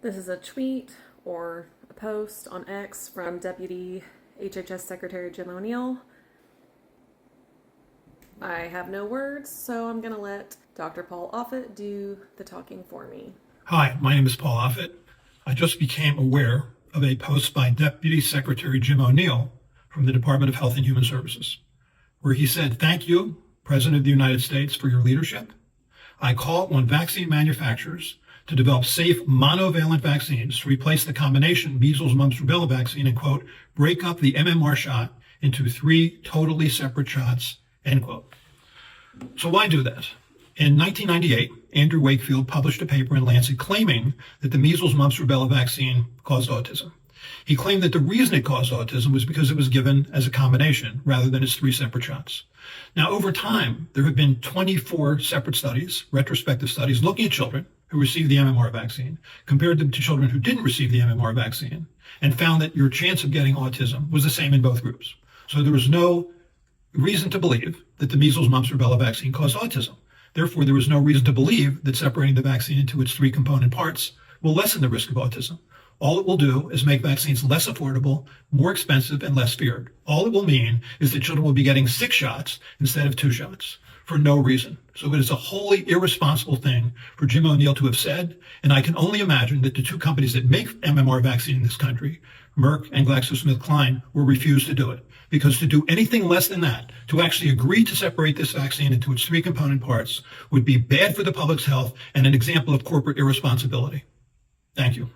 This is a tweet or a post on X from Deputy HHS Secretary Jim O'Neill. I have no words, so I'm going to let Dr. Paul Offit do the talking for me. Hi, my name is Paul Offit. I just became aware of a post by Deputy Secretary Jim O'Neill from the Department of Health and Human Services, where he said, "Thank you, President of the United States, for your leadership. I call on vaccine manufacturers to develop safe monovalent vaccines to replace the combination measles, mumps, rubella vaccine and, quote, break up the MMR shot into 3 totally separate shots," end quote. So why do that? In 1998, Andrew Wakefield published a paper in Lancet claiming that the measles, mumps, rubella vaccine caused autism. He claimed that the reason it caused autism was because it was given as a combination rather than as 3 separate shots. Now, over time, there have been 24 separate studies, retrospective studies, looking at children who received the MMR vaccine, compared them to children who didn't receive the MMR vaccine, and found that your chance of getting autism was the same in both groups. So there was no reason to believe that the measles, mumps, rubella vaccine caused autism. Therefore, there was no reason to believe that separating the vaccine into its 3 component parts will lessen the risk of autism. All it will do is make vaccines less affordable, more expensive, and less feared. All it will mean is that children will be getting 6 shots instead of 2 shots for no reason. So it is a wholly irresponsible thing for Jim O'Neill to have said, and I can only imagine that the 2 companies that make MMR vaccine in this country, Merck and GlaxoSmithKline, will refuse to do it. Because to do anything less than that, to actually agree to separate this vaccine into its 3 component parts, would be bad for the public's health and an example of corporate irresponsibility. Thank you.